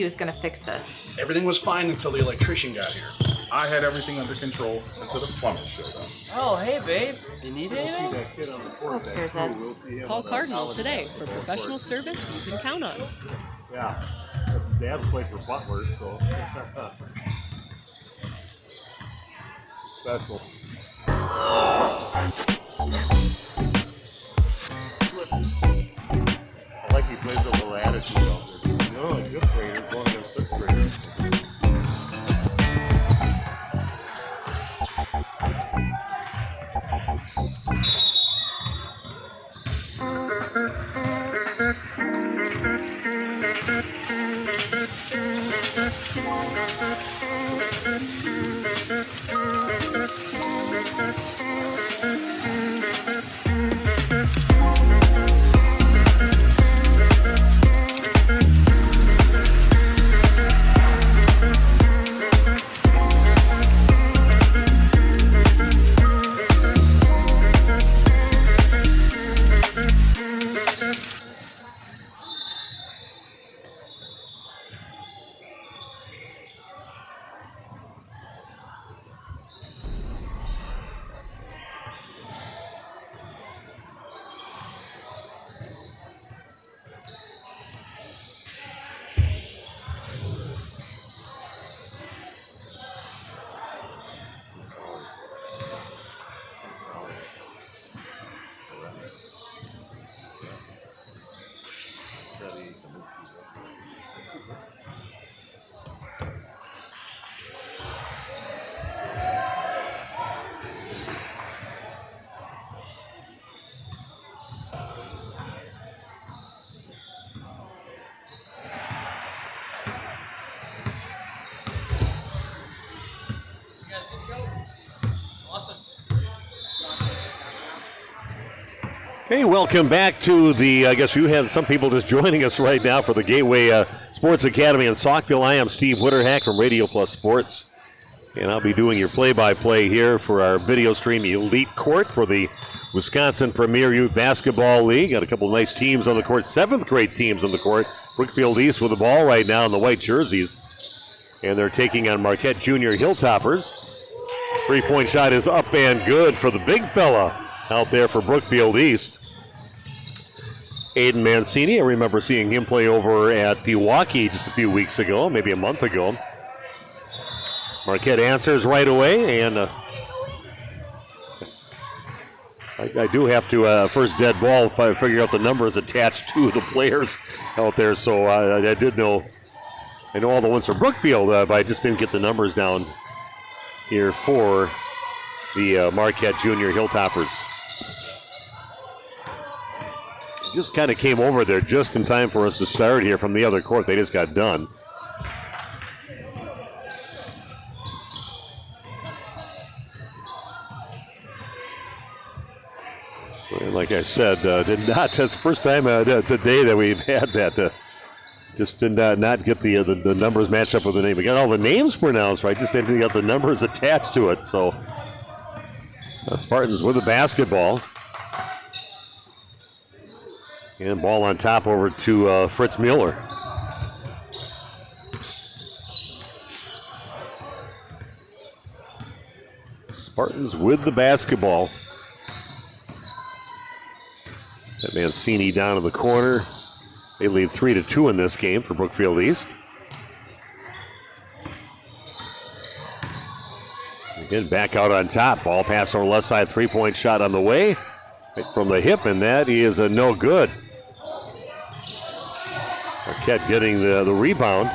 was going to fix this. Everything was fine until the electrician got here. I had everything under control until the plumber showed up. Oh, hey, babe. You need anything? Go upstairs, Ed. Call Cardinal today for professional service you can count on. Yeah, Dad's place for Butler, so special. I like he plays a little attitude out there. No, good player, going against sixth graders. Hey, welcome back to the, I guess you have some people just joining us right now for the Gateway Sports Academy in Saukville. I am Steve Witterhack from Radio Plus Sports, and I'll be doing your play-by-play here for our video stream Elite Court for the Wisconsin Premier Youth Basketball League. Got a couple nice teams on the court, 7th grade teams on the court. Brookfield East with the ball right now in the white jerseys, and they're taking on Marquette Junior Hilltoppers. Three-point shot is up and good for the big fella out there for Brookfield East. Aiden Mancini, I remember seeing him play over at Pewaukee just a few weeks ago, maybe a month ago. Marquette answers right away, and I do have to, first dead ball, if I figure out the numbers attached to the players out there, so I did know, I know all the ones from Brookfield, but I just didn't get the numbers down here for the Marquette Junior Hilltoppers. Just kind of came over there just in time for us to start here from the other court. They just got done. And like I said, that's the first time today that we've had that. Just did not get the numbers matched up with the name. We got all the names pronounced right, just didn't get the numbers attached to it. So Spartans with the basketball. And ball on top over to Fritz Mueller. Spartans with the basketball. That Mancini down in the corner. They lead 3-2 in this game for Brookfield East. Again, back out on top. Ball pass on the left side. Three-point shot on the way. Right from the hip, and that is a no good. Marquette getting the rebound.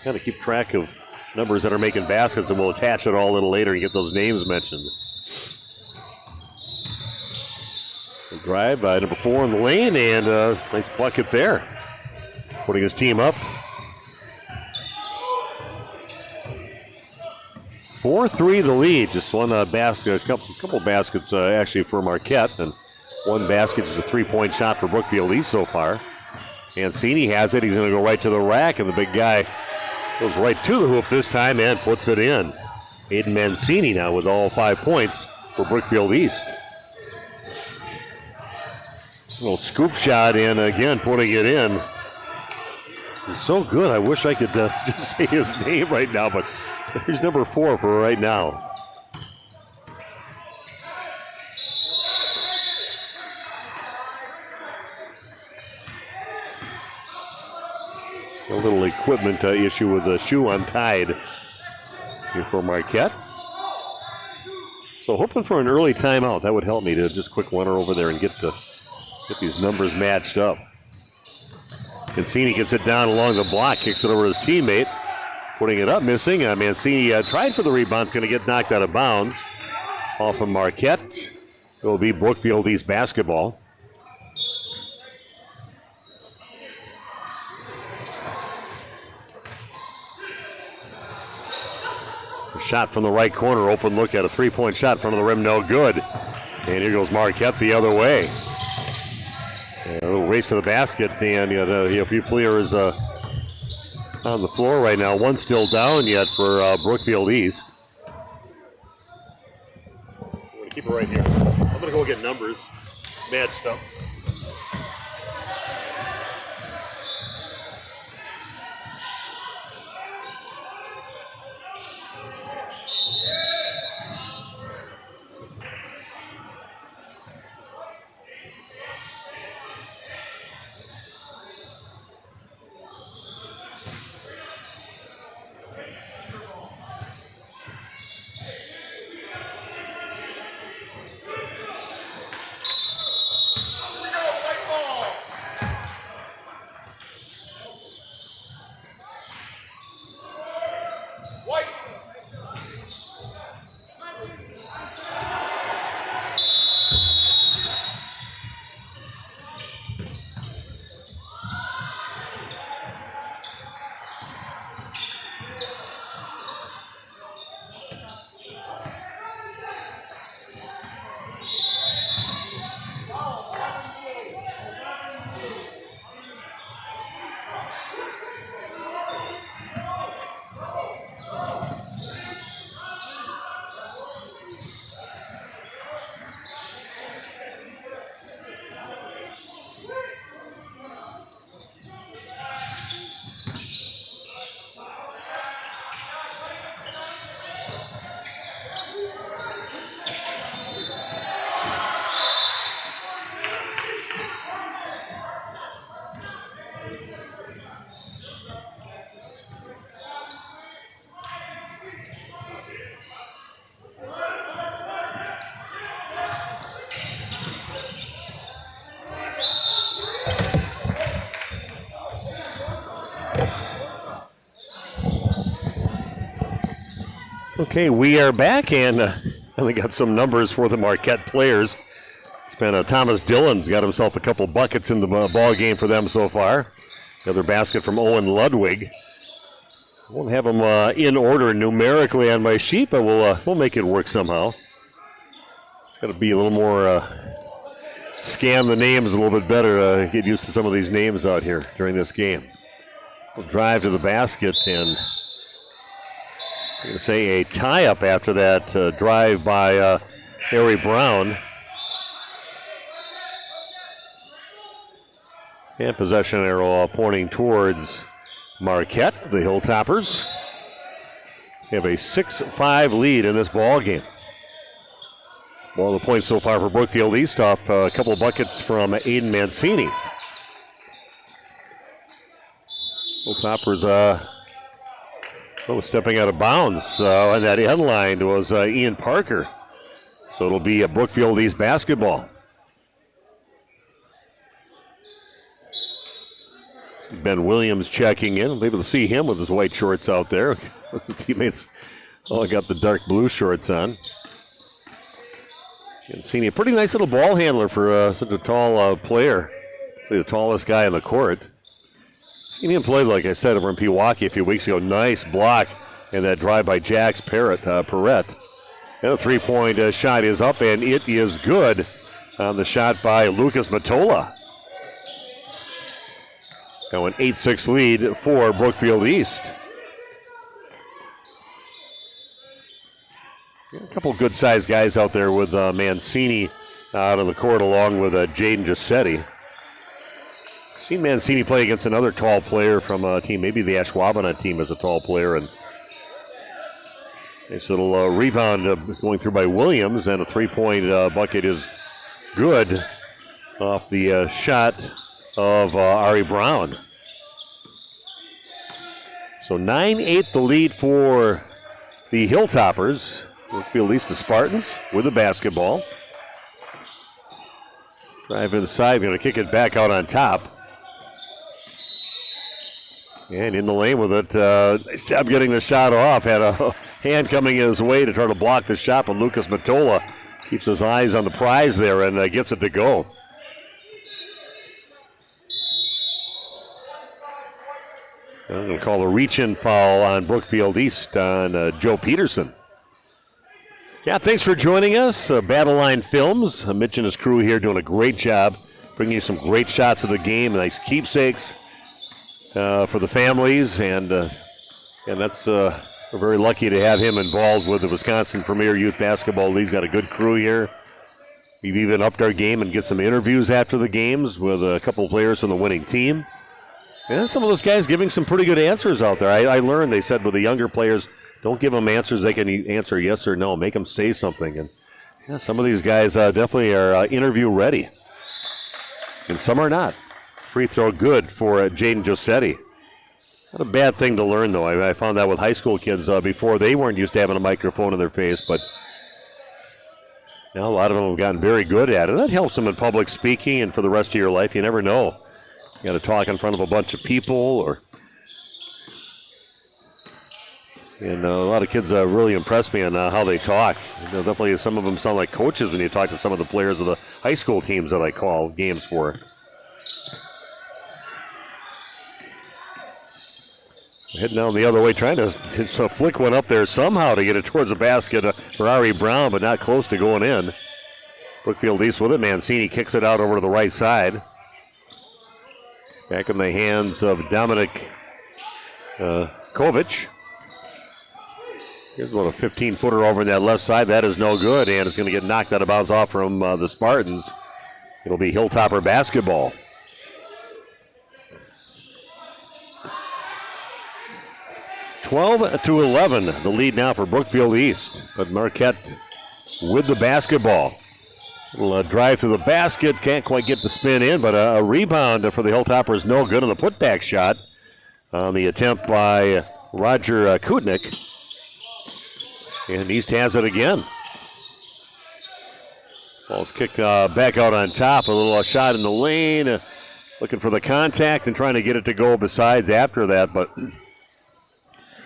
Kind of keep track of numbers that are making baskets, and we'll attach it all a little later and get those names mentioned. The drive by number 4 in the lane, and nice bucket there. Putting his team up. 4-3 the lead. Just one basket, a couple baskets actually for Marquette, and one basket is a three-point shot for Brookfield East so far. Mancini has it. He's going to go right to the rack, and the big guy goes right to the hoop this time and puts it in. Aiden Mancini now with all 5 points for Brookfield East. A little scoop shot, and again putting it in He's so good. I wish I could just say his name right now, but here's number 4 for right now. A little equipment issue with the shoe untied here for Marquette. So hoping for an early timeout. That would help me to just quick run her over there and get these numbers matched up. Cancini gets it down along the block, kicks it over to his teammate. Putting it up, missing. Mancini tried for the rebound. It's going to get knocked out of bounds. Off of Marquette. It will be Brookfield East basketball. Shot from the right corner, open look at a three-point shot in front of the rim, no good. And here goes Marquette the other way. And a little race to the basket, and a few players on the floor right now. One still down yet for Brookfield East. I'm going to keep it right here. I'm going to go get numbers matched up. Okay, we are back, and we got some numbers for the Marquette players. It's been Thomas Dillon's got himself a couple buckets in the ball game for them so far. Another basket from Owen Ludwig. Won't have them in order numerically on my sheet, but we'll make it work somehow. Got to be a little more scan the names a little bit better. Get used to some of these names out here during this game. We'll drive to the basket, and I'm going to say a tie-up after that drive by Harry Brown. And possession arrow pointing towards Marquette, the Hilltoppers. They have a 6-5 lead in this ball game. Well, the points so far for Brookfield East off a couple of buckets from Aiden Mancini. Hilltoppers stepping out of bounds, and that end line was Ian Parker. So it'll be Brookfield East basketball. See Ben Williams checking in. We'll be able to see him with his white shorts out there. His teammates all got the dark blue shorts on. Seen a pretty nice little ball handler for such a tall player. The tallest guy in the court. Seen him play, like I said, over in Pewaukee a few weeks ago. Nice block and that drive by Jax Perrett. And a three-point shot is up, and it is good on the shot by Lucas Matola. Now an 8-6 lead for Brookfield East. A couple good-sized guys out there with Mancini out on the court along with Jaden Giuseppe. Seen Mancini play against another tall player from a team, maybe the Ashwaubenon team is a tall player, and nice little rebound going through by Williams, and a three-point bucket is good off the shot of Ari Brown. So 9-8 the lead for the Hilltoppers. Brookfield East, the Spartans with the basketball. Drive inside, going to kick it back out on top. And in the lane with it. Nice job getting the shot off. Had a hand coming his way to try to block the shot, but Lucas Matola keeps his eyes on the prize there and gets it to go. I'm going to call a reach-in foul on Brookfield East on Joe Peterson. Yeah, thanks for joining us. Battle Line Films. Mitch and his crew here doing a great job, bringing you some great shots of the game, nice keepsakes for the families, and that's we're very lucky to have him involved with the Wisconsin Premier Youth Basketball League. He's got a good crew here. We've even upped our game and get some interviews after the games with a couple players from the winning team. And some of those guys giving some pretty good answers out there. I learned, they said, with the younger players, don't give them answers they can answer yes or no. Make them say something. And yeah, some of these guys definitely are interview ready. And some are not. Free throw good for Jaden Josetti. Not a bad thing to learn, though. I found that with high school kids before. They weren't used to having a microphone in their face, but now a lot of them have gotten very good at it. That helps them in public speaking and for the rest of your life. You never know. You got to talk in front of a bunch of people, and a lot of kids really impress me on how they talk. Definitely some of them sound like coaches when you talk to some of the players of the high school teams that I call games for. Heading down the other way, trying to flick one up there somehow to get it towards the basket for Ari Brown, but not close to going in. Brookfield East with it. Mancini kicks it out over to the right side. Back in the hands of Dominic Kovic. Here's about a 15-footer over in that left side. That is no good, and it's going to get knocked out of bounds off from the Spartans. It'll be Hilltopper basketball. (12-11), the lead now for Brookfield East, but Marquette with the basketball. Little drive through the basket, can't quite get the spin in, but a rebound for the Hilltoppers, no good on the putback shot on the attempt by Roger Kutnick. And East has it again. Ball's kicked back out on top, a little shot in the lane, looking for the contact and trying to get it to go besides after that, but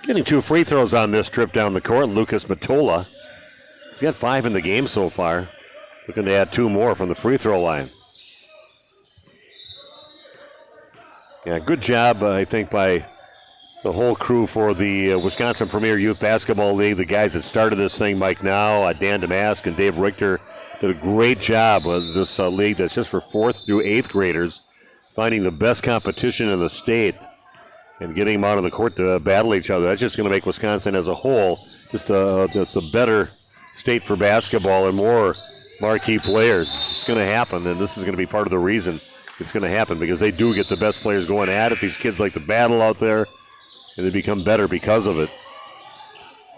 getting 2 free throws on this trip down the court. Lucas Matola, he's got 5 in the game so far. Looking to add 2 more from the free throw line. Yeah, good job, I think, by the whole crew for the Wisconsin Premier Youth Basketball League. The guys that started this thing, Mike Now, Dan Damask, and Dave Richter, did a great job with this league that's just for 4th through 8th graders, finding the best competition in the state and getting them out on the court to battle each other. That's just going to make Wisconsin as a whole just a better state for basketball and more marquee players. It's going to happen, and this is going to be part of the reason it's going to happen, because they do get the best players going at it. These kids like to battle out there, and they become better because of it.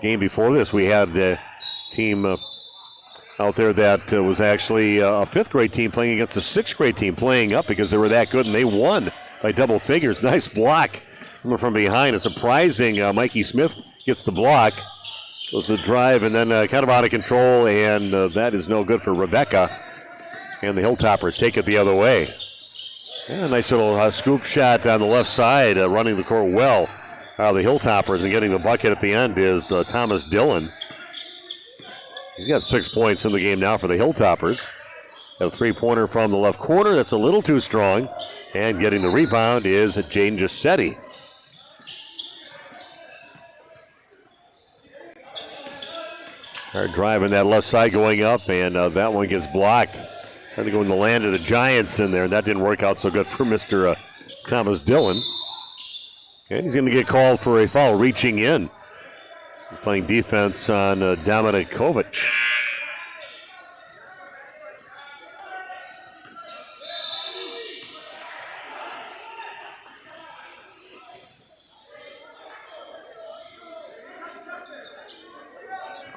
Game before this, we had a team out there that was actually a 5th grade team playing against a 6th grade team, playing up because they were that good, and they won by double figures. Nice block coming from behind. A surprising Mikey Smith gets the block. Goes to drive and then kind of out of control, and that is no good for Rebecca. And the Hilltoppers take it the other way. Yeah, nice little scoop shot on the left side, running the court well. The Hilltoppers, and getting the bucket at the end is Thomas Dillon. He's got 6 points in the game now for the Hilltoppers. A 3-pointer from the left corner. That's a little too strong. And getting the rebound is Jaden Giusetti. Hard drive in that left side going up, and that one gets blocked. Trying to go in the land of the Giants in there, and that didn't work out so good for Mr. Thomas Dillon. And he's going to get called for a foul reaching in. He's playing defense on Dominic Kovic.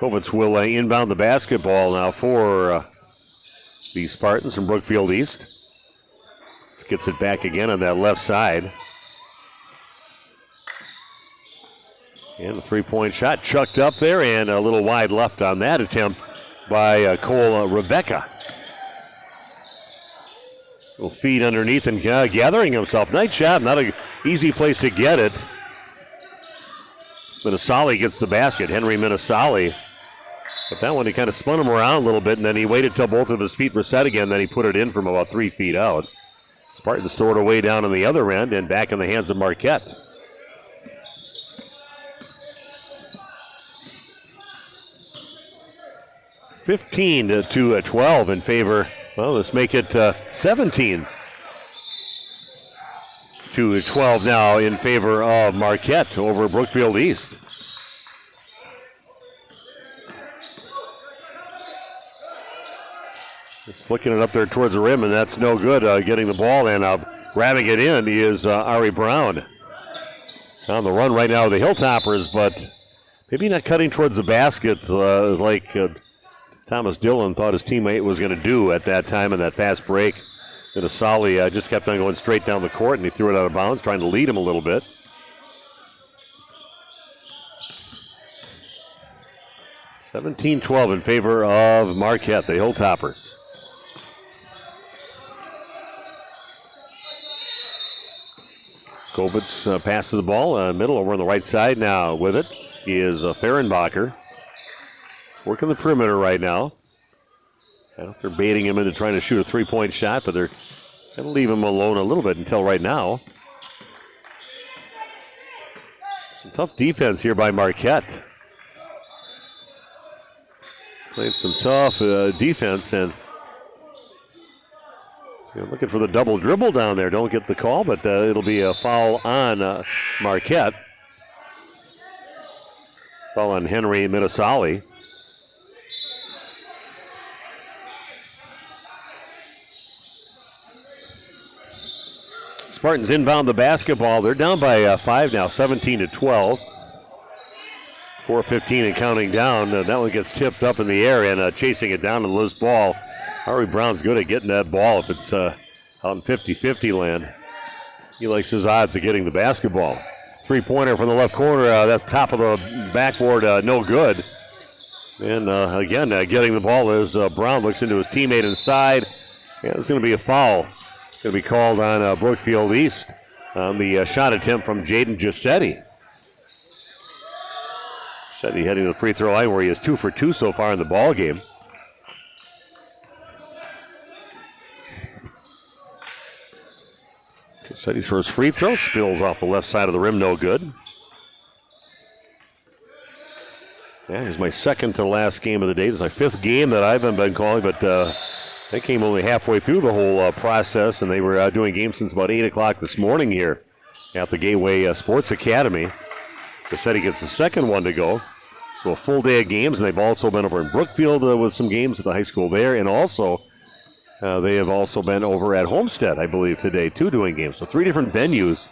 Kovitz will inbound the basketball now for the Spartans from Brookfield East. Gets it back again on that left side. And a three-point shot chucked up there and a little wide left on that attempt by Cole Rebecca. Little feed underneath and gathering himself. Nice job. Not an easy place to get it. Minnesali gets the basket. Henry Minnesali. But that one, he kind of spun him around a little bit, and then he waited till both of his feet were set again. Then he put it in from about 3 feet out. Spartans stored away down on the other end and back in the hands of Marquette. (15 to 12 in favor. Well, let's make it 17 to 12 now in favor of Marquette over Brookfield East. Just flicking it up there towards the rim, and that's no good. Getting the ball and grabbing it in is Ari Brown. On the run right now, the Hilltoppers, but maybe not cutting towards the basket like Thomas Dillon thought his teammate was going to do at that time in that fast break. Minnesali just kept on going straight down the court, and he threw it out of bounds, trying to lead him a little bit. (17-12) in favor of Marquette, the Hilltoppers. Kovitz passes the ball middle over on the right side now. With it is Fehrenbacher. Working the perimeter right now. I don't know if they're baiting him into trying to shoot a three-point shot, but they're going to leave him alone a little bit until right now. Some tough defense here by Marquette. Played some tough defense, and looking for the double dribble down there. Don't get the call, but it'll be a foul on Marquette. Foul on Henry Minnesali. Spartans inbound the basketball. They're down by 5 now, 17 to 12. 4:15 and counting down. That one gets tipped up in the air and chasing it down to the loose ball. Ari Brown's good at getting that ball if it's out in 50-50 land. He likes his odds of getting the basketball. Three-pointer from the left corner. That top of the backboard, no good. And again, getting the ball as Brown looks into his teammate inside. Yeah, it's going to be a foul. It's going to be called on Brookfield East on the shot attempt from Jaden Giuseppe. Giuseppe heading to the free throw line where he is 2 for 2 so far in the ball game. Giuseppe's first free throw spills off the left side of the rim, no good. Yeah, here's my second to last game of the day. This is my 5th game that I've been calling, but they came only halfway through the whole process, and they were doing games since about 8 o'clock this morning here at the Gateway Sports Academy. Giuseppe gets the second one to go. So a full day of games, and they've also been over in Brookfield with some games at the high school there, and also they have also been over at Homestead, I believe, today, too, doing games. So 3 different venues.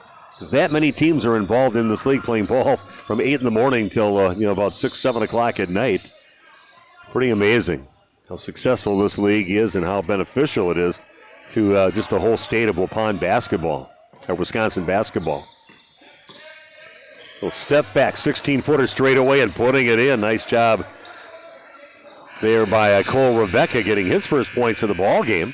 That many teams are involved in this league playing ball from 8 in the morning till about 6, 7 o'clock at night. Pretty amazing how successful this league is and how beneficial it is to just the whole state of Waupun basketball, or Wisconsin basketball. Little step back, 16-footer straight away and putting it in. Nice job there by Cole Rebecca getting his first points of the ball game.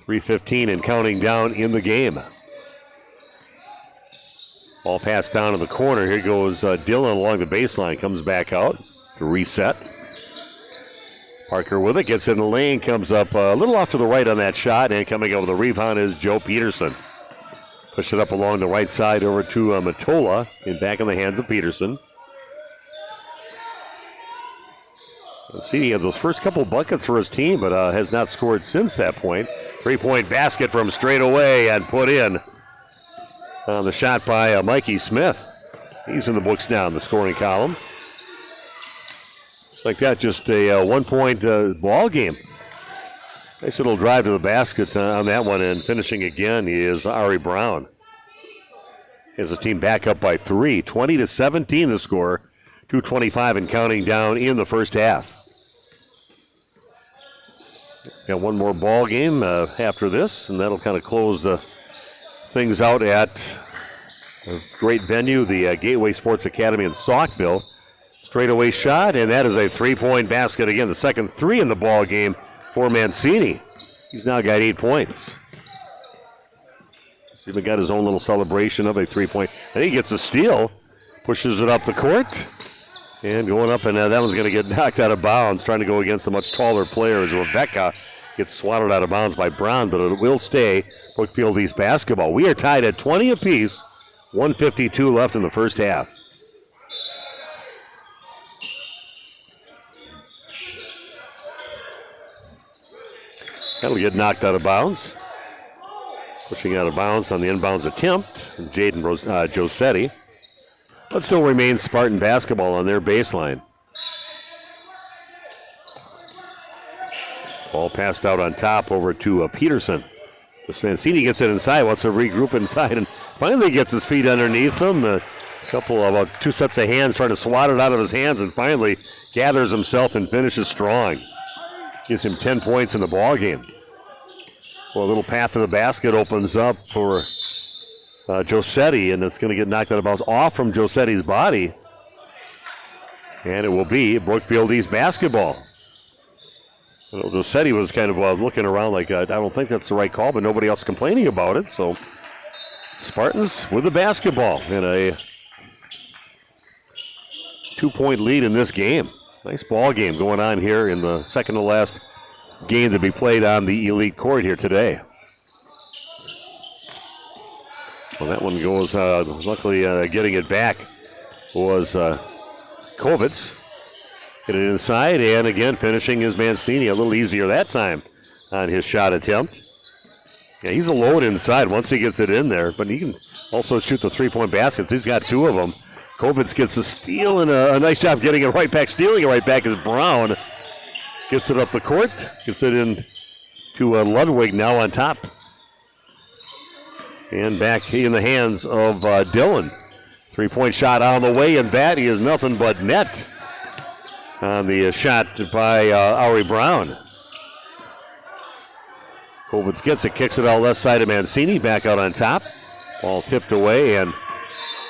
3:15 and counting down in the game. Ball passed down in the corner. Here goes Dillon along the baseline. Comes back out to reset. Parker with it. Gets in the lane. Comes up a little off to the right on that shot. And coming over the rebound is Joe Peterson. Push it up along the right side over to Matola. And back in the hands of Peterson. Let's see, he had those first couple buckets for his team, but has not scored since that point. 3-point basket from straight away and put in. The shot by Mikey Smith. He's in the books now in the scoring column. Just like that, just a 1-point ball game. Nice little drive to the basket on that one, and finishing again is Ari Brown. He has his team back up by 3. 20-17 the score. 2:25 and counting down in the first half. Got one more ball game after this, and that'll kind of close things out at a great venue, the Gateway Sports Academy in Saukville. Straightaway shot, and that is a three-point basket again. The second three in the ball game for Mancini. He's now got 8 points. He's even got his own little celebration of a three-point. And he gets a steal, pushes it up the court, and going up, and that one's going to get knocked out of bounds, trying to go against a much taller player as Rebecca gets swatted out of bounds by Brown, but it will stay Brookfield East basketball. We are tied at 20 apiece, 1:52 left in the first half. That'll get knocked out of bounds. Pushing out of bounds on the inbounds attempt, Jaden Josetti. But still remains Spartan basketball on their baseline. Ball passed out on top over to Peterson. Mancini gets it inside, wants to regroup inside, and finally gets his feet underneath him. A couple of about 2 sets of hands trying to swat it out of his hands, and finally gathers himself and finishes strong. Gives him 10 points in the ball game. Well, a little path to the basket opens up for Josetti, and it's going to get knocked out of bounds off from Josetti's body. And it will be Brookfield East basketball. Well, Josetti was kind of looking around like, I don't think that's the right call, but nobody else complaining about it. So Spartans with the basketball and a 2-point lead in this game. Nice ball game going on here in the second to last game to be played on the elite court here today. Well, that one goes, luckily getting it back was Kovitz. Get it inside, and again finishing is Mancini. A little easier that time on his shot attempt. Yeah, he's a load inside once he gets it in there, but he can also shoot the three-point baskets. He's got 2 of them. Kovitz gets the steal, and a nice job getting it right back. Stealing it right back is Brown. Gets it up the court, gets it in to Ludwig now on top. And back in the hands of Dillon. 3-point shot on the way, and that is nothing but net on the shot by Ari Brown. Kovitz gets it, kicks it out left side of Mancini, back out on top. Ball tipped away, and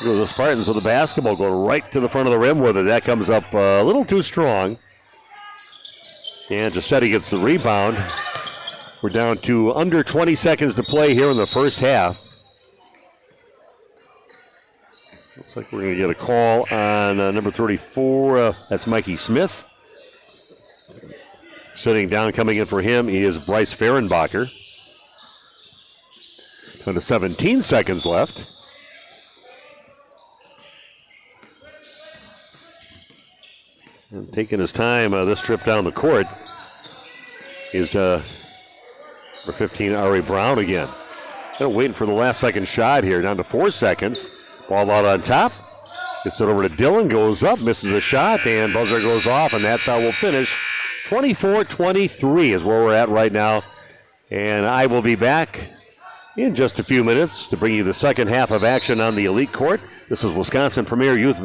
here goes the Spartans with the basketball, going right to the front of the rim with it. That comes up a little too strong. And Giuseppe gets the rebound. We're down to under 20 seconds to play here in the first half. Looks like we're going to get a call on number 34. That's Mikey Smith. Sitting down, coming in for him is Bryce Fehrenbacher. Down to 17 seconds left. And taking his time this trip down the court is number 15, Ari Brown again. Kind of waiting for the last second shot here, down to 4 seconds. Ball out on top. Gets it over to Dillon, goes up, misses a shot, and buzzer goes off, and that's how we'll finish. 24-23 is where we're at right now. And I will be back in just a few minutes to bring you the second half of action on the elite court. This is Wisconsin Premier Youth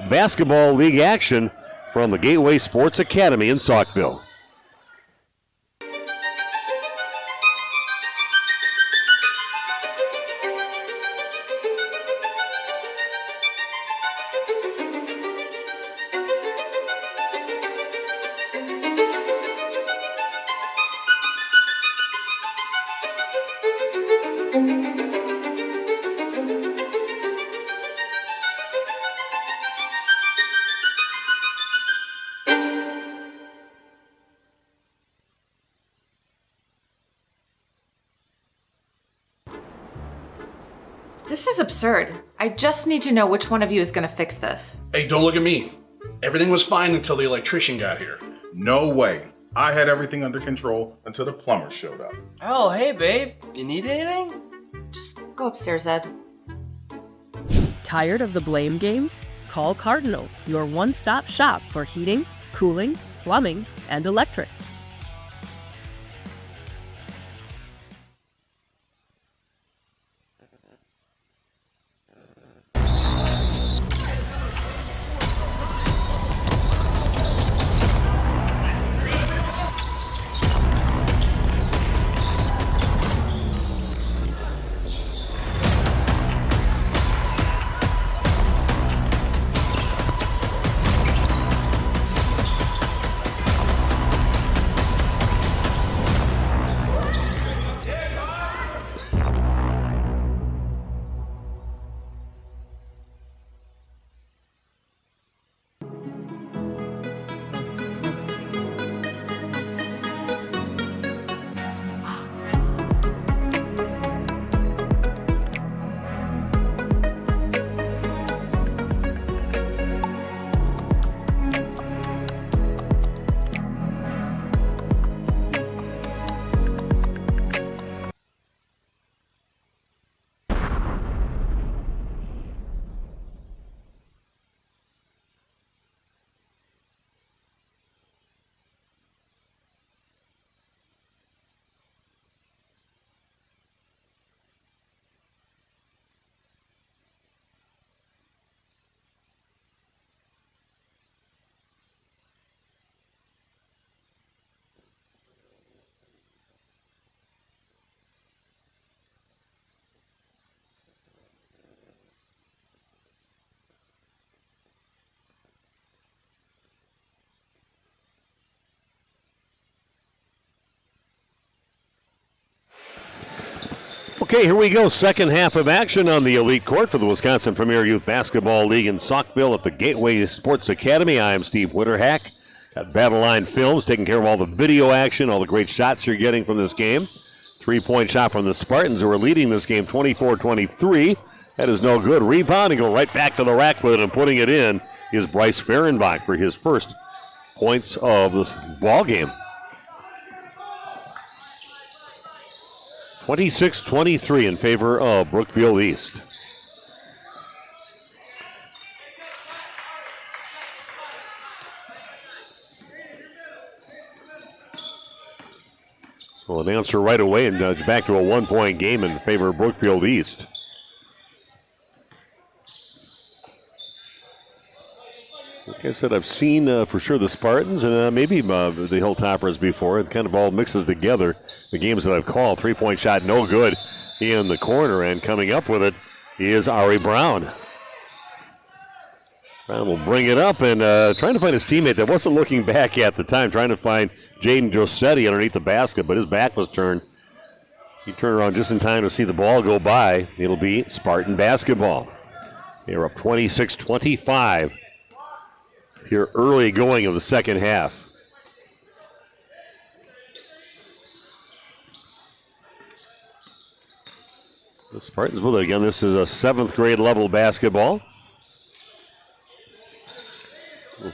Basketball League action from the Gateway Sports Academy in Saukville. This is absurd. I just need to know which one of you is going to fix this. Hey, don't look at me. Everything was fine until the electrician got here. No way. I had everything under control until the plumber showed up. Oh, hey, babe. You need anything? Just go upstairs, Ed. Tired of the blame game? Call Cardinal, your one-stop shop for heating, cooling, plumbing, and electric. Okay, here we go. Second half of action on the Elite Court for the Wisconsin Premier Youth Basketball League in Saukville at the Gateway Sports Academy. I am Steve Witterhack at Battle Line Films, taking care of all the video action, all the great shots you're getting from this game. 3-point shot from the Spartans, who are leading this game 24-23. That is no good. Rebound and go right back to the rack with it and putting it in is Bryce Fehrenbach for his first points of this ball game. 26-23 in favor of Brookfield East. So an answer right away and back to a 1-point game in favor of Brookfield East. Like I said, I've seen for sure the Spartans and maybe the Hilltoppers before. It kind of all mixes together. The games that I've called, 3-point shot, no good in the corner, and coming up with it is Ari Brown. Brown will bring it up and trying to find his teammate that wasn't looking back at the time, trying to find Jaden Josetti underneath the basket, but his back was turned. He turned around just in time to see the ball go by. It'll be Spartan basketball. They're up 26-25 here early going of the second half. The Spartans with it again. This is a 7th grade level basketball.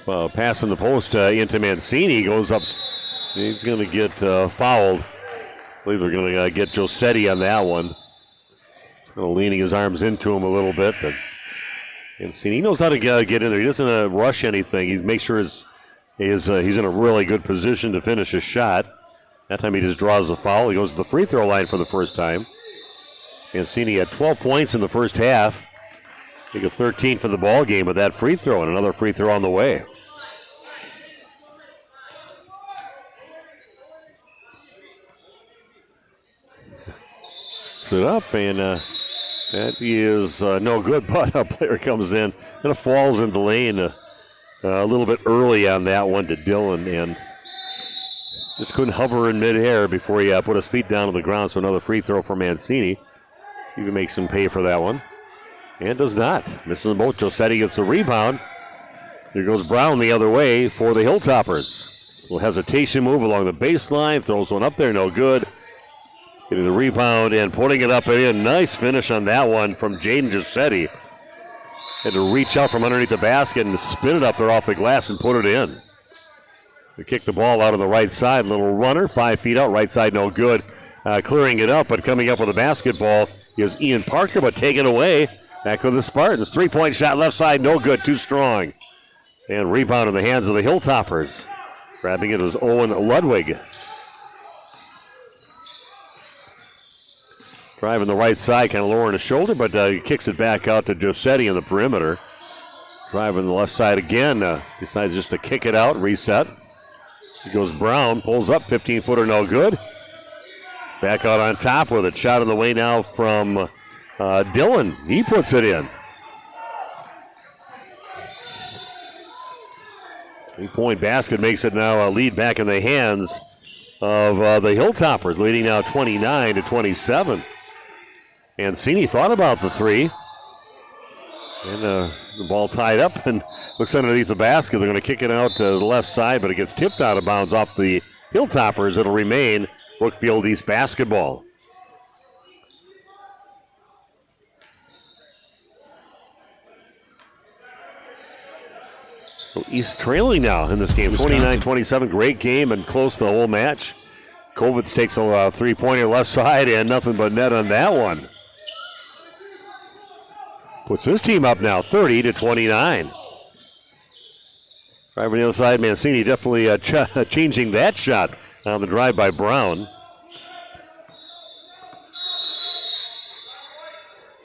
Passing the post into Mancini. Goes up. He's going to get fouled. I believe they're going to get Josetti on that one. Kind of leaning his arms into him a little bit. But Mancini, he knows how to get in there. He doesn't rush anything. He makes sure he's in a really good position to finish his shot. That time he just draws the foul. He goes to the free throw line for the first time. Mancini had 12 points in the first half. I think a 13 for the ball game with that free throw, and another free throw on the way. Sit up, and that is no good, but a player comes in and falls in the lane a little bit early on that one to Dylan, and just couldn't hover in midair before he put his feet down on the ground, so another free throw for Mancini. See if he makes him pay for that one. And does not. Misses them both. Josetti gets the rebound. Here goes Brown the other way for the Hilltoppers. Little hesitation move along the baseline. Throws one up there. No good. Getting the rebound and putting it up and in. Nice finish on that one from Jaden Josetti. Had to reach out from underneath the basket and spin it up there off the glass and put it in. They kick the ball out of the right side. Little runner. 5 feet out. Right side no good. Clearing it up, but coming up with the basketball is Ian Parker, but taken away. Back with the Spartans. 3-point shot left side, no good, too strong. And rebound in the hands of the Hilltoppers. Grabbing it was Owen Ludwig. Driving the right side, kind of lowering his shoulder, but he kicks it back out to Josetti in the perimeter. Driving the left side again, decides just to kick it out, reset. He goes Brown, pulls up, 15-footer, no good. Back out on top with it. Shot in the way now from Dylan. He puts it in. 3-point basket makes it now a lead back in the hands of the Hilltoppers, leading now 29-27. Mancini thought about the three. And the ball tied up and looks underneath the basket. They're going to kick it out to the left side, but it gets tipped out of bounds off the Hilltoppers. It'll remain Brookfield East basketball. So East trailing now in this game, 29-27. Great game and close the whole match. Kovitz takes a three-pointer left side and nothing but net on that one. Puts his team up now, 30-29. Driving the other side, Mancini definitely changing that shot on the drive by Brown.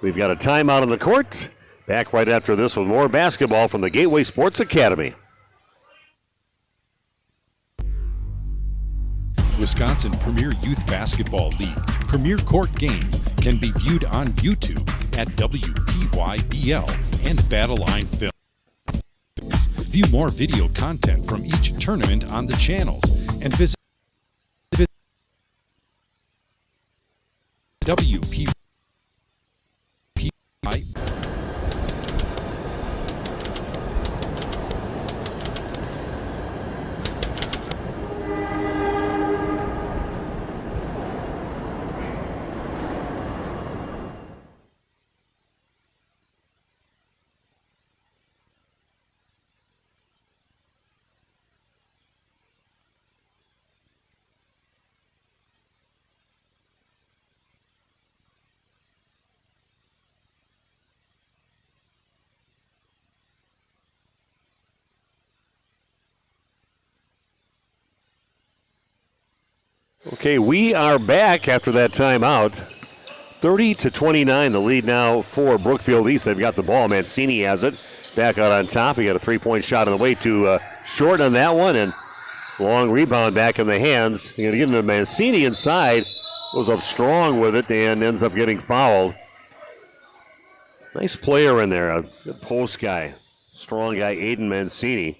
We've got a timeout on the court. Back right after this with more basketball from the Gateway Sports Academy. Wisconsin Premier Youth Basketball League Premier Court games can be viewed on YouTube at WPYBL and Battle Line Films. View more video content from each tournament on the channels and visit WP Okay, we are back after that timeout. 30-29, the lead now for Brookfield East. They've got the ball. Mancini has it. Back out on top. He got a three-point shot on the way to short on that one, and long rebound back in the hands. You're going to get into Mancini inside. Goes up strong with it and ends up getting fouled. Nice player in there, a good post guy. Strong guy, Aiden Mancini.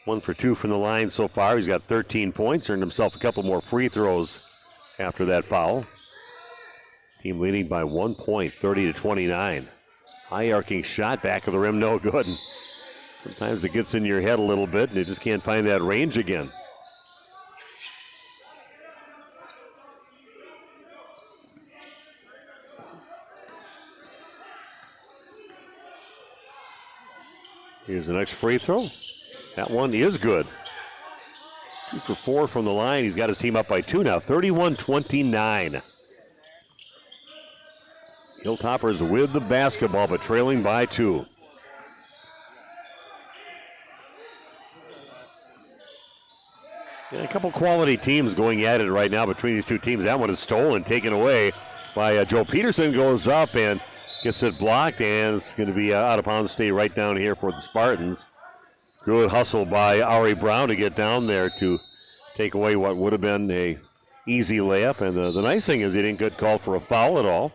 1 for 2 from the line so far. He's got 13 points, earned himself a couple more free throws after that foul. Team leading by 1 point, 30-29. High arcing shot, back of the rim, no good. And sometimes it gets in your head a little bit and you just can't find that range again. Here's the next free throw. That one is good. 2 for 4 from the line. He's got his team up by 2 now, 31-29. Hilltoppers with the basketball, but trailing by 2. Yeah, a couple quality teams going at it right now between these two teams. That one is stolen, taken away by Joe Peterson. Goes up and gets it blocked, and it's going to be out of bounds. Stay right down here for the Spartans. Good hustle by Ari Brown to get down there to take away what would have been a easy layup. And the nice thing is he didn't get called for a foul at all.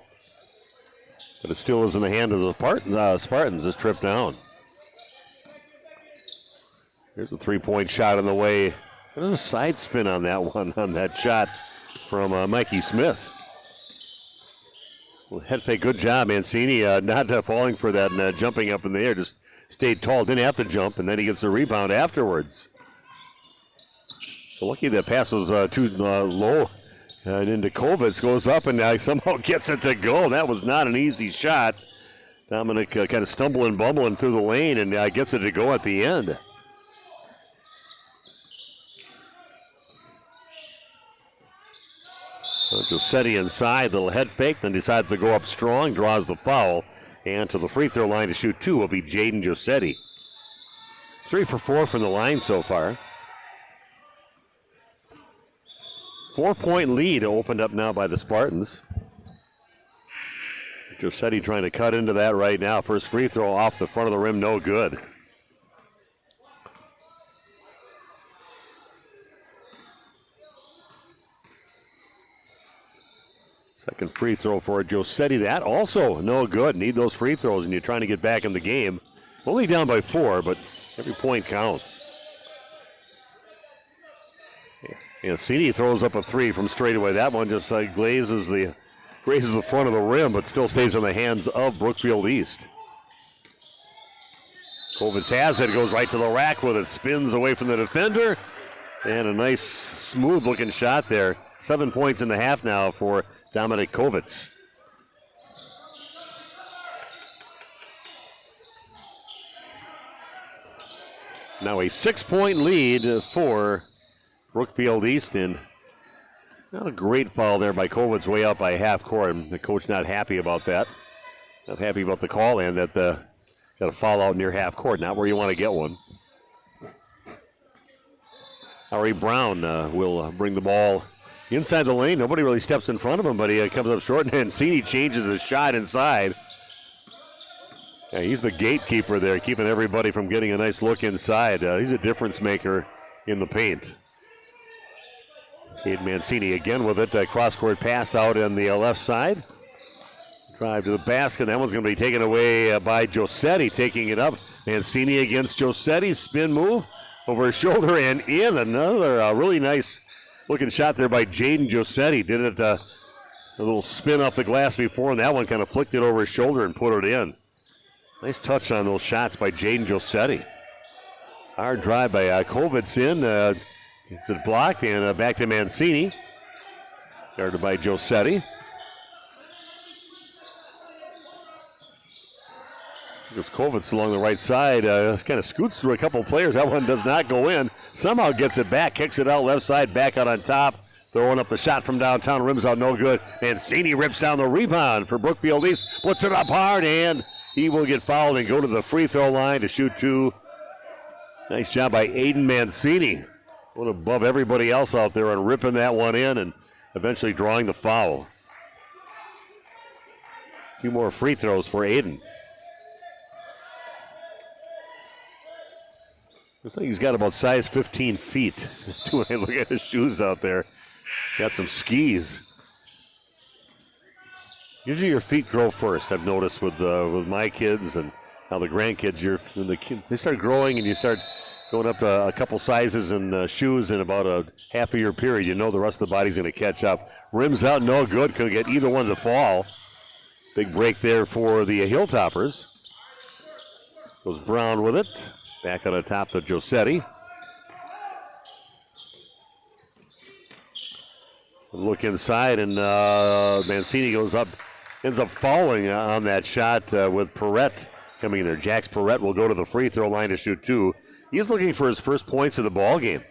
But it still is in the hand of the Spartans. This trip down. Here's a three-point shot on the way. There's a side spin on that one, on that shot from Mikey Smith. Well, head fake, good job, Mancini. Not falling for that and jumping up in the air. Just stayed tall, didn't have to jump, and then he gets the rebound afterwards. So lucky that pass was too low. And into Kovitz, goes up and somehow gets it to go. That was not an easy shot. Dominic kind of stumbling, bumbling through the lane and gets it to go at the end. So Josetti inside, little head fake, then decides to go up strong, draws the foul. And to the free throw line to shoot 2 will be Jaden Josetti. 3 for 4 from the line so far. 4-point lead opened up now by the Spartans. Josetti trying to cut into that right now. First free throw off the front of the rim, no good. Second free throw for Josetti. That also no good. Need those free throws, and you're trying to get back in the game. Only down by 4, but every point counts. And Cini throws up a 3 from straight away. That one just grazes the front of the rim, but still stays in the hands of Brookfield East. Kovitz has it, goes right to the rack with it, spins away from the defender, and a nice, smooth-looking shot there. 7 points in the half now for Dominic Kovitz. Now a 6-point lead for Brookfield East, and not a great foul there by Kovitz, way out by half court. And the coach not happy about that. Not happy about the call in that got a foul out near half court, not where you want to get one. Ari Brown will bring the ball inside the lane. Nobody really steps in front of him, but he comes up short, and Cini changes his shot inside. Yeah, he's the gatekeeper there, keeping everybody from getting a nice look inside. He's a difference maker in the paint. Cade Mancini again with it. Cross-court pass out on the left side. Drive to the basket. That one's going to be taken away by Josetti, taking it up. Mancini against Josetti. Spin move over his shoulder and in. Another really nice looking shot there by Jaden Josetti. Did it a little spin off the glass before, and that one kind of flicked it over his shoulder and put it in. Nice touch on those shots by Jaden Josetti. Hard drive by Kovitz in. Gets it blocked and back to Mancini. Guarded by Josetti. There's Kovitz along the right side. Kind of scoots through a couple of players. That one does not go in. Somehow gets it back. Kicks it out left side. Back out on top. Throwing up the shot from downtown. Rims out no good. Mancini rips down the rebound for Brookfield East. Puts it up hard, and he will get fouled and go to the free throw line to shoot 2. Nice job by Aiden Mancini. Going above everybody else out there and ripping that one in and eventually drawing the foul. A few more free throws for Aiden. Looks like he's got about size 15 feet. When I look at his shoes out there, got some skis. Usually your feet grow first. I've noticed with my kids and now the grandkids. They start growing and you start going up a couple sizes in shoes in about a half a year period. You know the rest of the body's going to catch up. Rims out, no good. Couldn't get either one to fall. Big break there for the Hilltoppers. Goes Brown with it. Back on the top to Josetti. Look inside, and Mancini ends up falling on that shot with Perrette coming in there. Jax Perrette will go to the free throw line to shoot 2. He's looking for his first points of the ball game.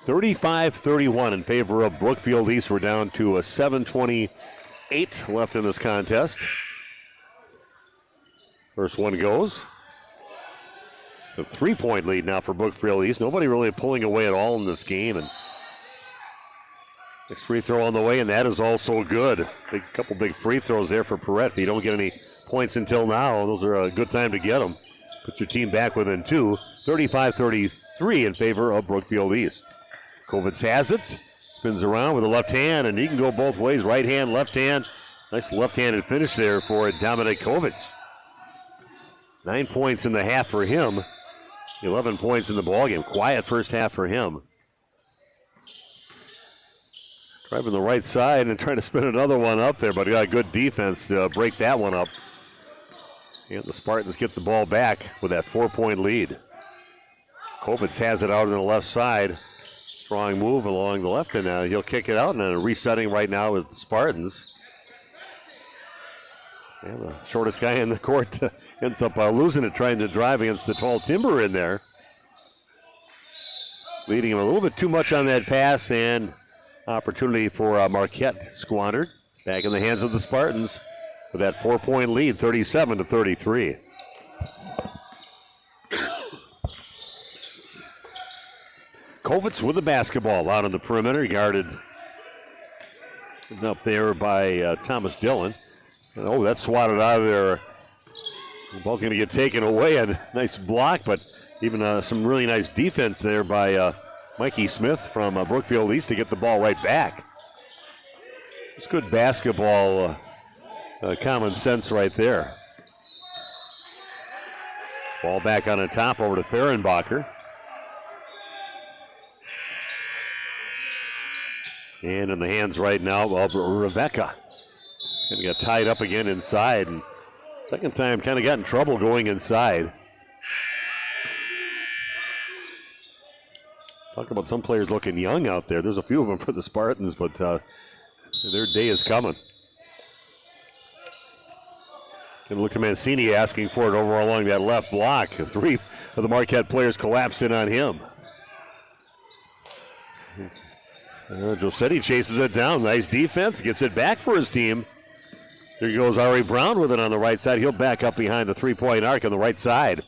35-31 in favor of Brookfield East. We're down to a 7:28 left in this contest. First one goes. It's a 3-point lead now for Brookfield East. Nobody really pulling away at all in this game. And next free throw on the way, and that is also good. Couple big free throws there for Perrette. If you don't get any points until now, those are a good time to get them. Put your team back within 2. 35-33 in favor of Brookfield East. Kovitz has it. Spins around with the left hand, and he can go both ways. Right hand, left hand. Nice left-handed finish there for Dominic Kovitz. 9 points in the half for him. 11 points in the ballgame. Quiet first half for him. Driving the right side and trying to spin another one up there, but he got good defense to break that one up. And the Spartans get the ball back with that 4-point lead. Kovitz has it out on the left side. Strong move along the left, and he'll kick it out, and resetting right now with the Spartans. And the shortest guy in the court ends up losing it, trying to drive against the tall timber in there. Leading him a little bit too much on that pass, and opportunity for Marquette squandered. Back in the hands of the Spartans with that 4-point lead, 37-33. Kovitz with the basketball out on the perimeter, guarded up there by Thomas Dillon. And, that's swatted out of there. The ball's going to get taken away. A nice block, but even some really nice defense there by Mikey Smith from Brookfield East to get the ball right back. It's good basketball common sense right there. Ball back on the top over to Fehrenbacher. And in the hands right now of Rebecca. And got tied up again inside. And second time kind of got in trouble going inside. Talk about some players looking young out there. There's a few of them for the Spartans, but their day is coming. And look at Mancini asking for it over along that left block. 3 of the Marquette players collapse in on him. Josetti chases it down. Nice defense. Gets it back for his team. Here goes Ari Brown with it on the right side. He'll back up behind the 3-point arc on the right side.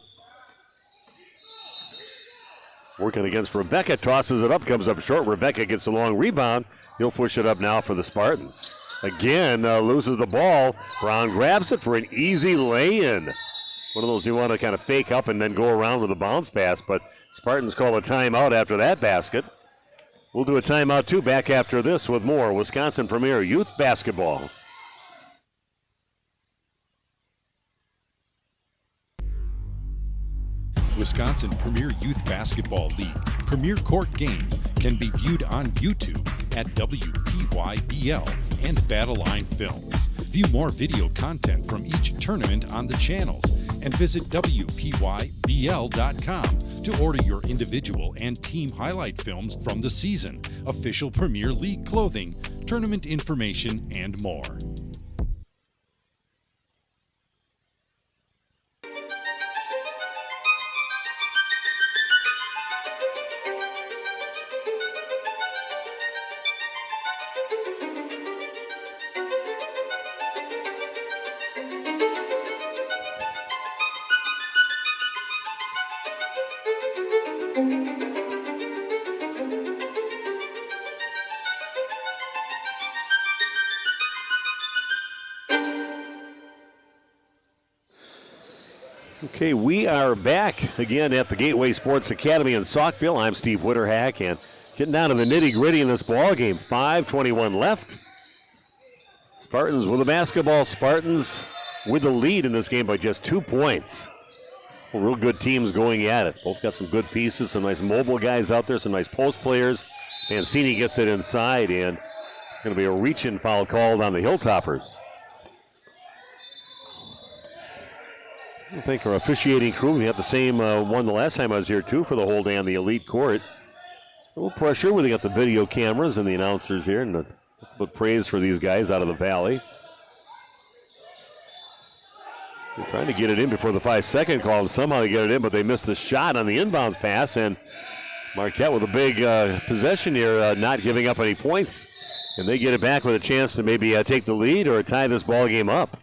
Working against Rebecca. Tosses it up. Comes up short. Rebecca gets a long rebound. He'll push it up now for the Spartans. Again, loses the ball. Brown grabs it for an easy lay-in. One of those you want to kind of fake up and then go around with a bounce pass, but Spartans call a timeout after that basket. We'll do a timeout, too, back after this with more Wisconsin Premier Youth Basketball. Wisconsin Premier Youth Basketball League Premier Court games can be viewed on YouTube at WPYBL and Battleline Films. View more video content from each tournament on the channels and visit WPYBL.com to order your individual and team highlight films from the season, official Premier League clothing, tournament information, and more. Okay, we are back again at the Gateway Sports Academy in Saukville. I'm Steve Witterhack, and getting down to the nitty-gritty in this ball game. 5:21 left. Spartans with the basketball. Spartans with the lead in this game by just 2 points. Well, real good teams going at it. Both got some good pieces, some nice mobile guys out there, some nice post players. Mancini gets it inside, and it's going to be a reach-in foul called on the Hilltoppers. I think our officiating crew, we had the same one the last time I was here too for the whole day on the elite court. A little pressure when they got the video cameras and the announcers here, and but praise for these guys out of the valley. They're trying to get it in before the 5-second call, and somehow they get it in, but they missed the shot on the inbounds pass, and Marquette with a big possession here, not giving up any points, and they get it back with a chance to maybe take the lead or tie this ball game up.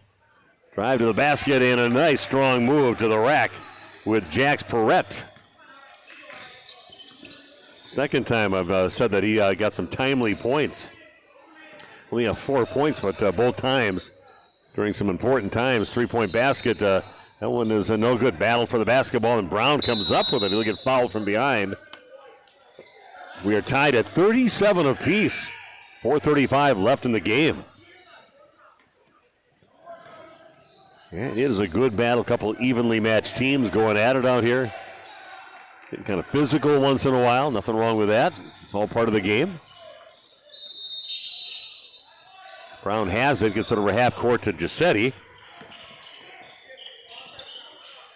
Drive to the basket and a nice strong move to the rack with Jax Perrette. Second time I've said that he got some timely points. Only have 4 points, but both times during some important times. 3-point basket. That one is a no good. Battle for the basketball, and Brown comes up with it. He'll get fouled from behind. We are tied at 37 apiece. 4:35 left in the game. Yeah, it is a good battle. Couple evenly matched teams going at it out here. Getting kind of physical once in a while. Nothing wrong with that. It's all part of the game. Brown has it. Gets it over half court to Giuseppe.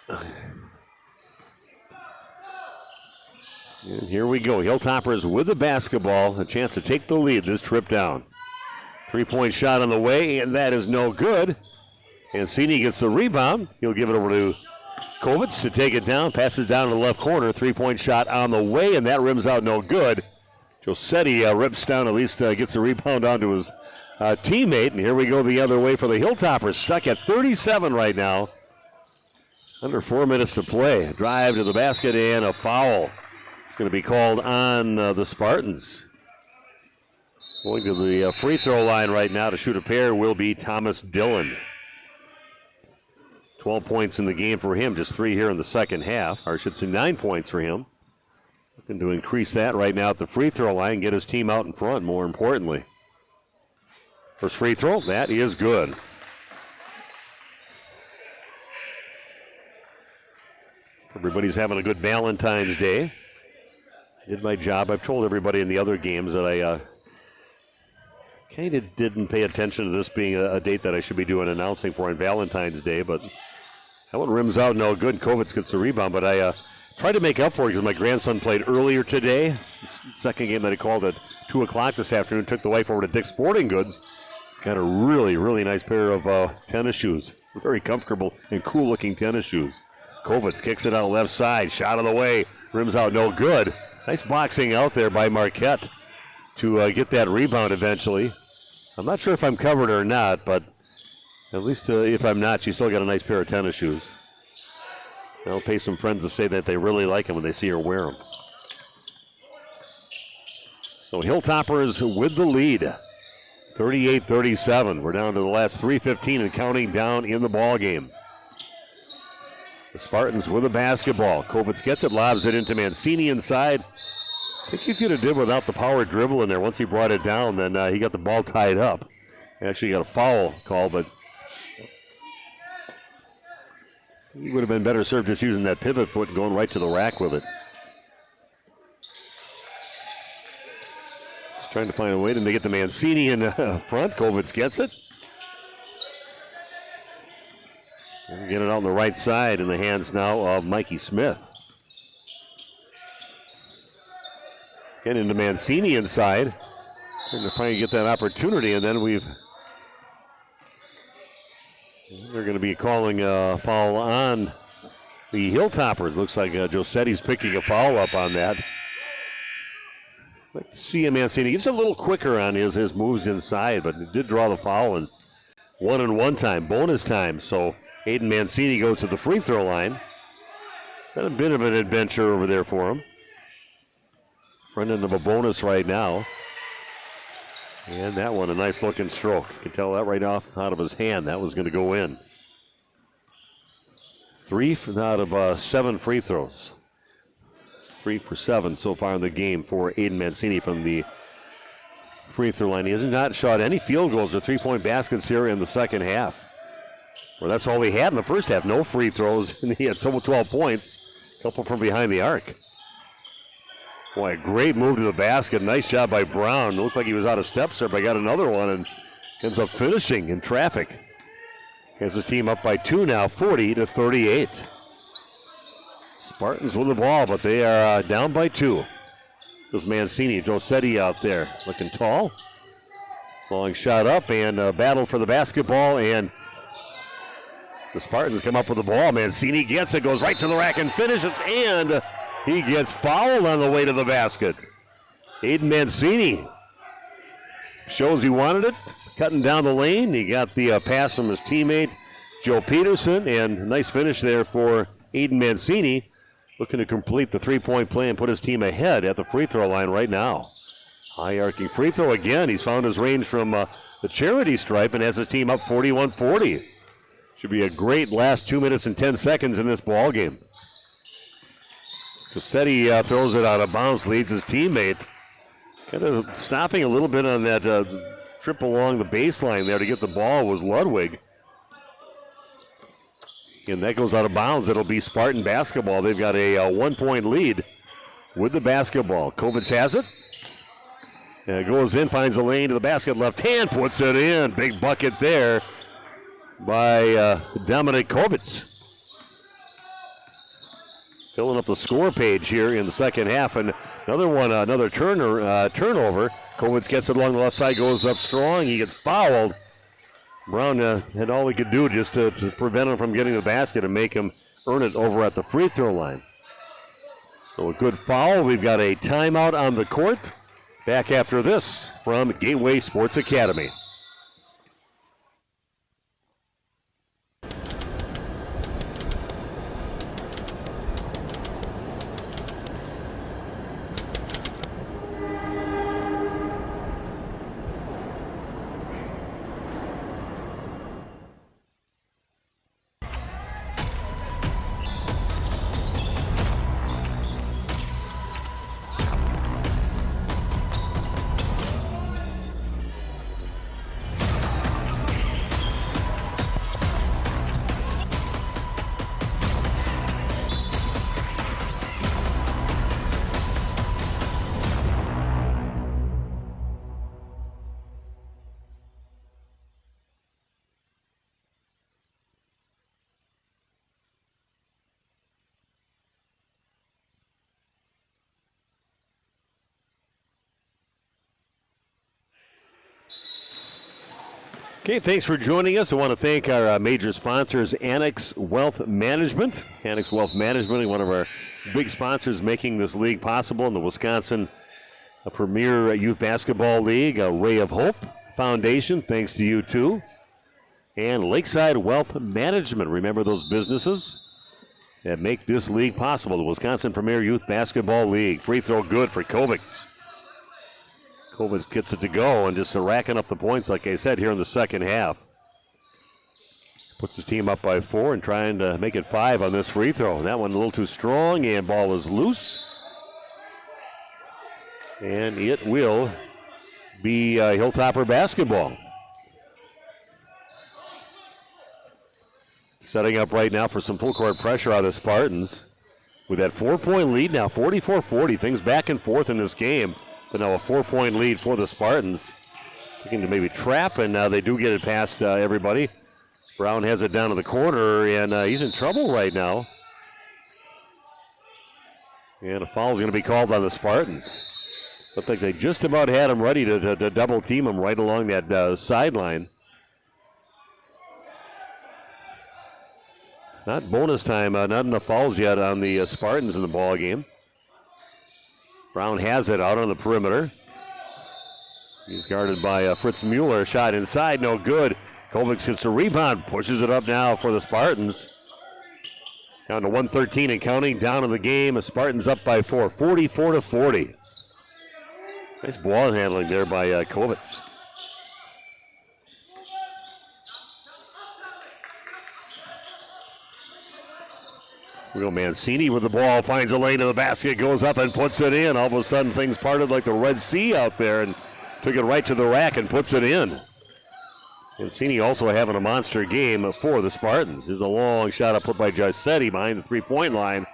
And here we go. Hilltoppers with the basketball. A chance to take the lead this trip down. 3-point shot on the way, and that is no good. Mancini gets the rebound. He'll give it over to Kovitz to take it down. Passes down to the left corner. 3-point shot on the way, and that rims out no good. Josetti rips down, at least gets the rebound onto his teammate. And here we go the other way for the Hilltoppers. Stuck at 37 right now. Under 4 minutes to play. A drive to the basket and a foul. It's going to be called on the Spartans. Going to the free throw line right now to shoot a pair will be Thomas Dillon. 12 points in the game for him, just 3 here in the second half. Or I should say 9 points for him. Looking to increase that right now at the free throw line, get his team out in front, more importantly. First free throw, that is good. Everybody's having a good Valentine's Day. I did my job. I've told everybody in the other games that I kind of didn't pay attention to this being a date that I should be doing announcing for on Valentine's Day, but that one rims out no good. Kovitz gets the rebound, but I tried to make up for it because my grandson played earlier today. Second game that he called at 2 o'clock this afternoon. Took the wife over to Dick's Sporting Goods. Got a really, really nice pair of tennis shoes. Very comfortable and cool-looking tennis shoes. Kovitz kicks it on the left side. Shot of the way. Rims out no good. Nice boxing out there by Marquette to get that rebound eventually. I'm not sure if I'm covered or not, but at least if I'm not, she's still got a nice pair of tennis shoes. I'll pay some friends to say that they really like them when they see her wear them. So Hilltoppers with the lead, 38-37. We're down to the last 3:15 and counting down in the ball game. The Spartans with the basketball. Kovitz gets it, lobs it into Mancini inside. I think you could have did without the power dribble in there. Once he brought it down, then he got the ball tied up. He actually got a foul call, but he would have been better served just using that pivot foot and going right to the rack with it. Just trying to find a way to get the Mancini in front. Kovitz gets it. And get it on the right side in the hands now of Mikey Smith. Get into Mancini inside. Trying to finally get that opportunity, and then they're going to be calling a foul on the Hilltoppers. Looks like Josetti's picking a foul up on that. Like to see Mancini. He's a little quicker on his moves inside, but he did draw the foul in 1-on-1 time, bonus time. So Aiden Mancini goes to the free throw line. Got a bit of an adventure over there for him. Front end of a bonus right now. And that one, a nice looking stroke. You can tell that right off out of his hand. That was going to go in. 3 out of 7 free throws. 3 for 7 so far in the game for Aiden Mancini from the free throw line. He has not shot any field goals or three-point baskets here in the second half. Well, that's all he had in the first half. No free throws, and he had 12 points. A couple from behind the arc. Boy, a great move to the basket. Nice job by Brown. Looked like he was out of steps there, but got another one and ends up finishing in traffic. Has his team up by 2 now, 40-38. Spartans with the ball, but they are down by 2. There's Mancini, Josetti out there, looking tall. Long shot up and battle for the basketball, and the Spartans come up with the ball. Mancini gets it, goes right to the rack and finishes, and he gets fouled on the way to the basket. Aiden Mancini shows he wanted it, cutting down the lane. He got the pass from his teammate, Joe Peterson, and nice finish there for Aiden Mancini, looking to complete the three-point play and put his team ahead at the free throw line right now. High arcing free throw again. He's found his range from the charity stripe and has his team up 41-40. Should be a great last 2 minutes and 10 seconds in this ball game. Cassetti throws it out of bounds, leads his teammate. Kind of stopping a little bit on that trip along the baseline there to get the ball was Ludwig. And that goes out of bounds. It'll be Spartan basketball. They've got a 1-point lead with the basketball. Kovacs has it. And it goes in, finds the lane to the basket. Left hand, puts it in. Big bucket there by Dominic Kovacs. Filling up the score page here in the second half. And another turnover. Kovacs gets it along the left side, goes up strong. He gets fouled. Brown had all he could do just to prevent him from getting the basket and make him earn it over at the free throw line. So a good foul. We've got a timeout on the court. Back after this from Gateway Sports Academy. Okay, thanks for joining us. I want to thank our major sponsors, Annex Wealth Management. Annex Wealth Management, one of our big sponsors making this league possible in the Wisconsin Premier Youth Basketball League, Ray of Hope Foundation, thanks to you too. And Lakeside Wealth Management. Remember those businesses that make this league possible, the Wisconsin Premier Youth Basketball League. Free throw good for Kovacs. Kovacs gets it to go and just racking up the points, like I said, here in the second half. Puts his team up by 4 and trying to make it 5 on this free throw. That one a little too strong, and ball is loose. And it will be Hilltopper basketball. Setting up right now for some full court pressure out of the Spartans. With that 4-point lead now, 44-40. Things back and forth in this game. But now a 4-point lead for the Spartans. Looking to maybe trap, and now they do get it past everybody. Brown has it down to the corner, and he's in trouble right now. And a foul is going to be called on the Spartans. Looked like they just about had him ready to double team him right along that sideline. Not bonus time, not enough fouls yet on the Spartans in the ball game. Brown has it out on the perimeter. He's guarded by Fritz Mueller. Shot inside, no good. Kovacs gets the rebound, pushes it up now for the Spartans. Down to 1:13 and counting, down in the game. The Spartans up by 4, 44-40. Nice ball handling there by Kovacs. Real Mancini with the ball, finds a lane to the basket, goes up and puts it in. All of a sudden, things parted like the Red Sea out there and took it right to the rack and puts it in. Mancini also having a monster game for the Spartans. There's a long shot up put by Giuseppe behind the three-point line.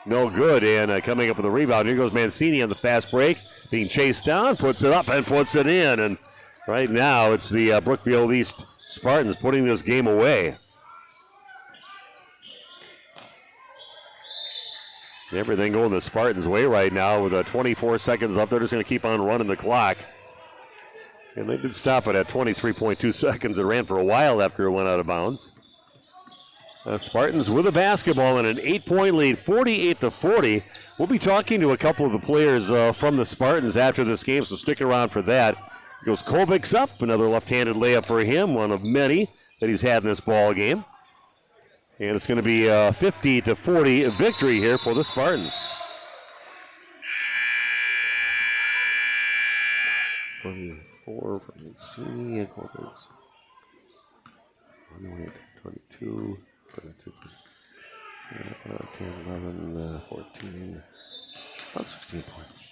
No good, and coming up with a rebound. Here goes Mancini on the fast break, being chased down, puts it up and puts it in. And right now, it's the Brookfield East Spartans putting this game away. Everything going the Spartans' way right now with 24 seconds left. They're just going to keep on running the clock. And they did stop it at 23.2 seconds. It ran for a while after it went out of bounds. Spartans with a basketball and an 8-point lead, 48-40. We'll be talking to a couple of the players from the Spartans after this game, so stick around for that. Goes Kovik's up, another left-handed layup for him, one of many that he's had in this ball game. And it's going to be a 50-40 victory here for the Spartans. 24 for Mancini and Kovik's. 22. 10, 11, 14, about 16 points.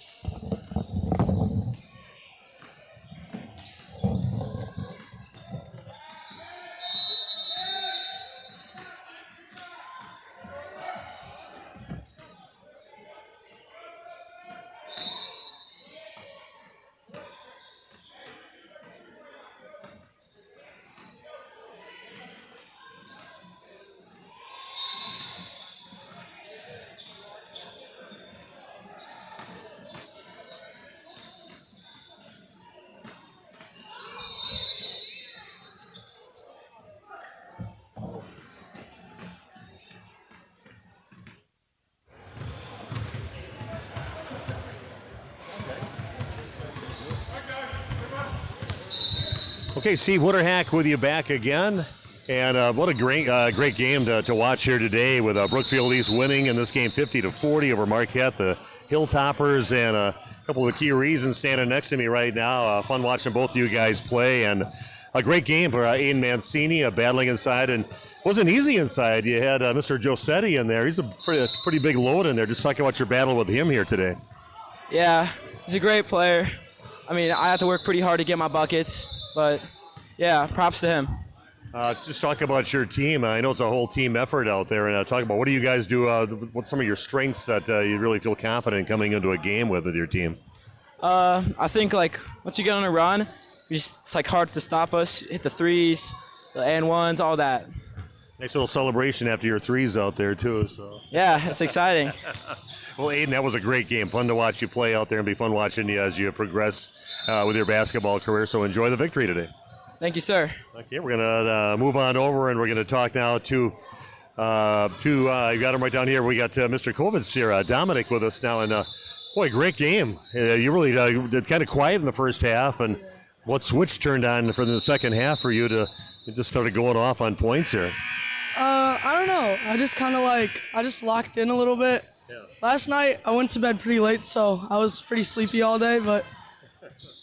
Okay, Steve Witterhack with you back again. And what a great game to watch here today with Brookfield East winning in this game 50-40 over Marquette, the Hilltoppers, and a couple of the key reasons standing next to me right now. Fun watching both of you guys play, and a great game for Aiden Mancini battling inside, and wasn't easy inside. You had Mr. Giuseppe in there. He's a pretty big load in there. Just talking about your battle with him here today. Yeah, he's a great player. I mean, I have to work pretty hard to get my buckets, but yeah, props to him. Just talk about your team. I know it's a whole team effort out there, and talk about what do you guys do, what's some of your strengths that you really feel confident coming into a game with your team? I think, like, once you get on a run, it's like hard to stop us, hit the threes, the and ones, all that. Nice little celebration after your threes out there, too. So yeah, it's exciting. Well, Aiden, that was a great game. Fun to watch you play out there and be fun watching you as you progress with your basketball career. So enjoy the victory today. Thank you, sir. Okay, we're going to move on over, and we're going to talk now to you got him right down here. We got Mr. Kovitz here, Dominic, with us now. And, boy, great game. You really did kind of quiet in the first half. And what switch turned on for the second half for you to just started going off on points here? I don't know. I just locked in a little bit. Yeah. Last night, I went to bed pretty late, so I was pretty sleepy all day, but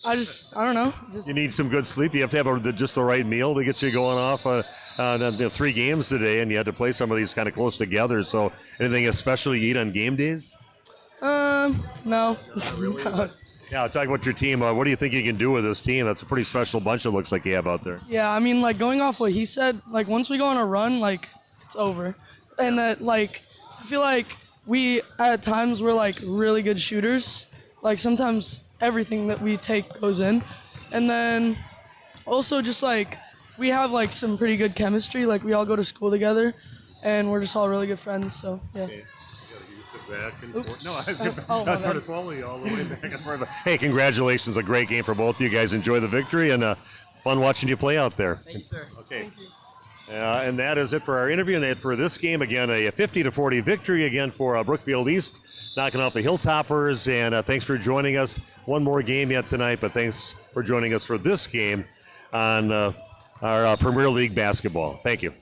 I don't know. You need some good sleep. You have to have just the right meal to get you going off on 3 games today, and you had to play some of these kind of close together. So anything especially you eat on game days? No. Yeah, talk about your team. What do you think you can do with this team? That's a pretty special bunch it looks like you have out there. Yeah, I mean, like, going off what he said, like, once we go on a run, like, it's over. And that, like, I feel like we, at times, we're, like, really good shooters. Like, sometimes everything that we take goes in. And then also just, like, we have, like, some pretty good chemistry. Like, we all go to school together, and we're just all really good friends, so, yeah. Okay. Back and forth. No, I was trying to follow you all the way back and forth. Hey, congratulations. A great game for both of you guys. Enjoy the victory, and fun watching you play out there. Thank you, sir. Okay. Thank you. And that is it for our interview. And for this game, again, a 50-40 victory again for Brookfield East, knocking off the Hilltoppers. And thanks for joining us. One more game yet tonight, but thanks for joining us for this game on our Premier League basketball. Thank you.